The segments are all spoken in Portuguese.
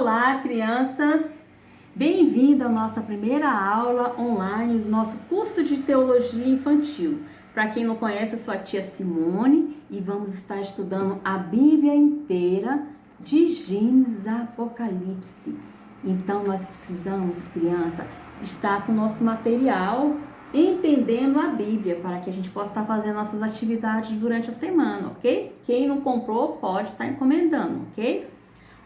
Olá, crianças! Bem-vindo à nossa primeira aula online do nosso curso de Teologia Infantil. Para quem não conhece, eu sou a tia Simone e vamos estar estudando a Bíblia inteira de Gênesis a Apocalipse. Então, nós precisamos, criança, estar com o nosso material entendendo a Bíblia, para que a gente possa estar fazendo nossas atividades durante a semana, ok? Quem não comprou, pode estar encomendando, ok?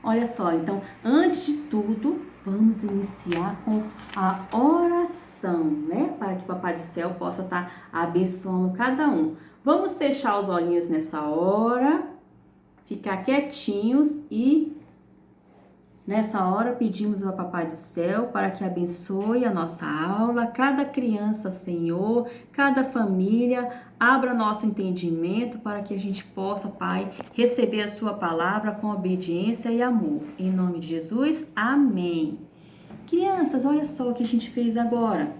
Olha só, então, antes de tudo, vamos iniciar com a oração, né? Para que o Papai do Céu possa estar abençoando cada um. Vamos fechar os olhinhos nessa hora, ficar quietinhos e nessa hora pedimos ao Papai do Céu para que abençoe a nossa aula, cada criança, Senhor, cada família, abra nosso entendimento para que a gente possa, Pai, receber a sua palavra com obediência e amor. Em nome de Jesus, amém. Crianças, olha só o que a gente fez agora.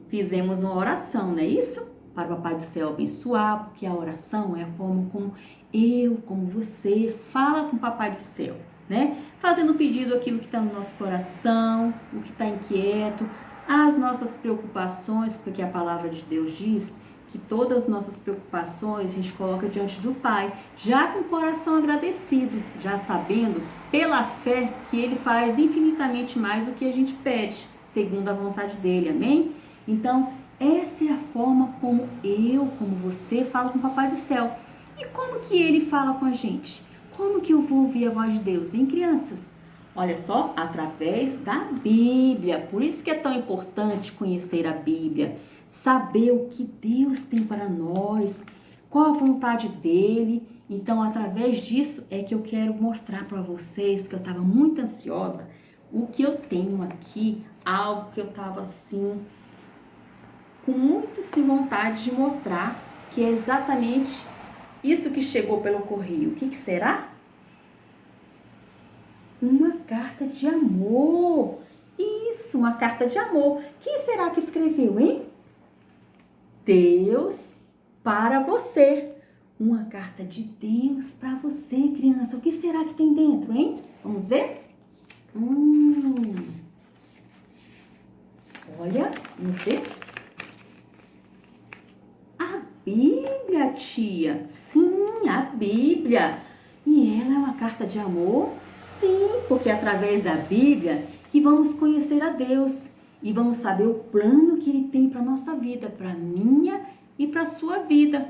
Fizemos uma oração, não é isso? Para o Papai do Céu abençoar, porque a oração é a forma como eu, como você, fala com o Papai do Céu, né? Fazendo pedido aquilo que está no nosso coração, o que está inquieto, as nossas preocupações, porque a palavra de Deus diz que todas as nossas preocupações a gente coloca diante do Pai, já com o coração agradecido, já sabendo pela fé que Ele faz infinitamente mais do que a gente pede, segundo a vontade dEle, amém? Então, essa é a forma como eu, como você, fala com o Papai do Céu. E como que Ele fala com a gente? Como que eu vou ouvir a voz de Deus, hein, crianças? Olha só, através da Bíblia. Por isso que é tão importante conhecer a Bíblia, saber o que Deus tem para nós, qual a vontade dEle. Então, através disso é que eu quero mostrar para vocês que eu estava muito ansiosa, o que eu tenho aqui, algo que eu estava assim, com muita vontade de mostrar, que é exatamente isso que chegou pelo correio. O que será? Uma carta de amor. Isso, uma carta de amor. Quem será que escreveu, hein? Deus para você. Uma carta de Deus para você, criança. O que será que tem dentro, hein? Vamos ver? Olha, vamos ver. A Bíblia, tia. Sim, a Bíblia. E ela é uma carta de amor? Sim, porque é através da Bíblia que vamos conhecer a Deus e vamos saber o plano que Ele tem para a nossa vida, para a minha e para a sua vida.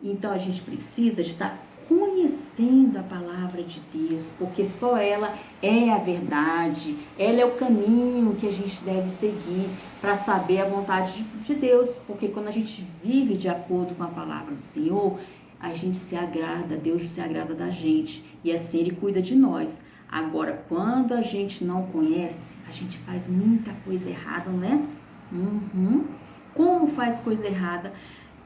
Então, a gente precisa estar conhecendo a palavra de Deus, porque só ela é a verdade, ela é o caminho que a gente deve seguir para saber a vontade de Deus, porque quando a gente vive de acordo com a palavra do Senhor, a gente se agrada, Deus se agrada da gente e assim Ele cuida de nós. Agora, quando a gente não conhece, a gente faz muita coisa errada, né? Como faz coisa errada?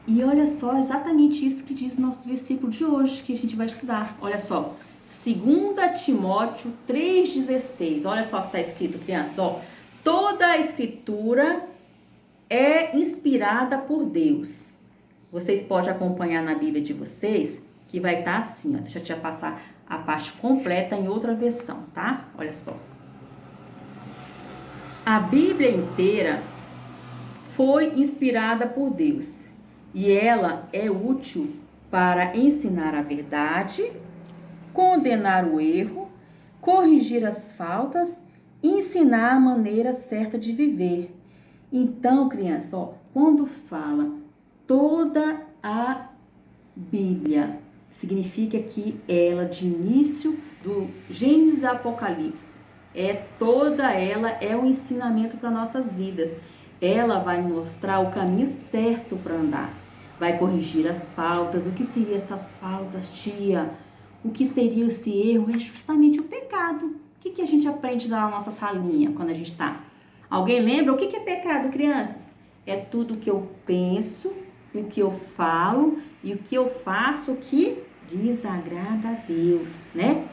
E olha só, exatamente isso que diz o nosso versículo de hoje, que a gente vai estudar. Olha só, 2 Timóteo 3,16. Olha só o que está escrito, crianças. Ó, toda a escritura é inspirada por Deus. Vocês podem acompanhar na Bíblia de vocês, que vai estar assim, ó. Deixa eu te passar a parte completa em outra versão, tá? Olha só. A Bíblia inteira foi inspirada por Deus e ela é útil para ensinar a verdade, condenar o erro, corrigir as faltas e ensinar a maneira certa de viver. Então, criança, ó, quando fala toda a Bíblia, significa que ela, de início do Gênesis a Apocalipse, toda ela é um ensinamento para nossas vidas. Ela vai mostrar o caminho certo para andar, vai corrigir as faltas. O que seriam essas faltas, tia? O que seria esse erro? É justamente o pecado. O que a gente aprende na nossa salinha quando a gente está? Alguém lembra? O que é pecado, crianças? É tudo que eu penso, o que eu falo e o que eu faço que desagrada a Deus, né?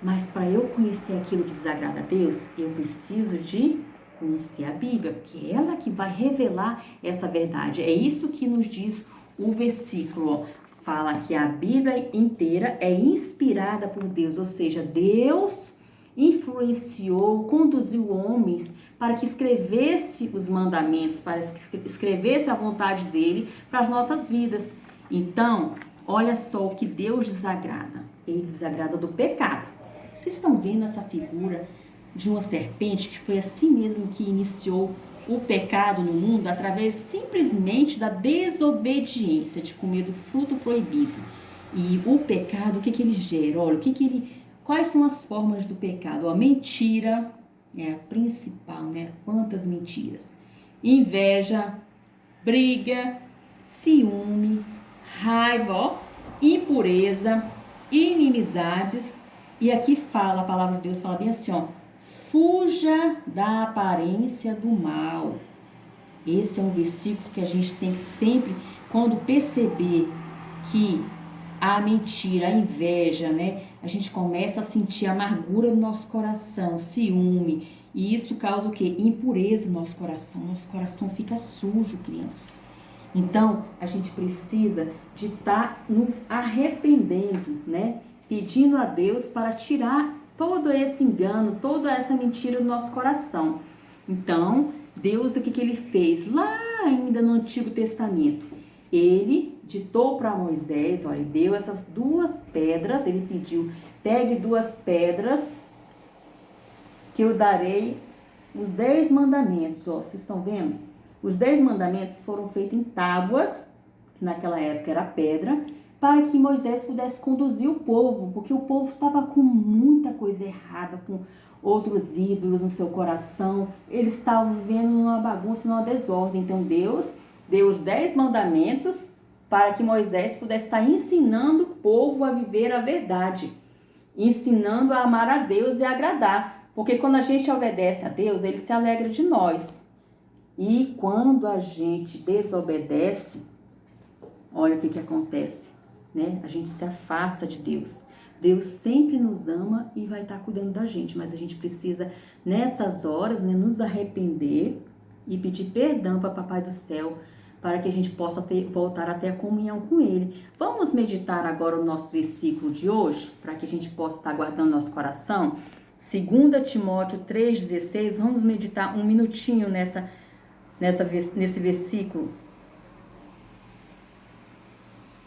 Mas para eu conhecer aquilo que desagrada a Deus, eu preciso de conhecer a Bíblia, porque é ela que vai revelar essa verdade. É isso que nos diz o versículo, ó. Fala que a Bíblia inteira é inspirada por Deus, ou seja, Deus influenciou, conduziu homens para que escrevesse os mandamentos, para que escrevesse a vontade dele para as nossas vidas. Então, olha só o que Deus desagrada. Ele desagrada do pecado. Vocês estão vendo essa figura de uma serpente que foi assim mesmo que iniciou o pecado no mundo através simplesmente da desobediência de comer do fruto proibido. E o pecado, o que ele gera? Olha, quais são as formas do pecado? A mentira é a principal, né? Quantas mentiras? Inveja, briga, ciúme, raiva, ó, impureza, inimizades. E aqui fala, a palavra de Deus fala bem assim, ó, fuja da aparência do mal. Esse é um versículo que a gente tem que sempre, quando perceber que a mentira, a inveja, né? A gente começa a sentir amargura no nosso coração, ciúme. E isso causa o quê? Impureza no nosso coração. Nosso coração fica sujo, criança. Então, a gente precisa de estar nos arrependendo, né? Pedindo a Deus para tirar todo esse engano, toda essa mentira do nosso coração. Então, Deus, o que ele fez? Lá ainda no Antigo Testamento, ele ditou para Moisés, olha, deu essas 2 pedras, ele pediu, pegue 2 pedras, que eu darei os 10 mandamentos, ó, vocês estão vendo? Os 10 mandamentos foram feitos em tábuas, que naquela época era pedra, para que Moisés pudesse conduzir o povo, porque o povo estava com muita coisa errada, com outros ídolos no seu coração, eles estavam vivendo numa bagunça, numa desordem. Então Deus deu os 10 mandamentos para que Moisés pudesse estar ensinando o povo a viver a verdade, ensinando a amar a Deus e a agradar, porque quando a gente obedece a Deus, ele se alegra de nós. E quando a gente desobedece, olha o que acontece, né? A gente se afasta de Deus. Deus sempre nos ama e vai estar cuidando da gente, mas a gente precisa, nessas horas, né, nos arrepender e pedir perdão para Papai do Céu, para que a gente possa voltar até a comunhão com Ele. Vamos meditar agora o nosso versículo de hoje, para que a gente possa estar guardando nosso coração. 2 Timóteo 3,16, vamos meditar um minutinho nesse versículo.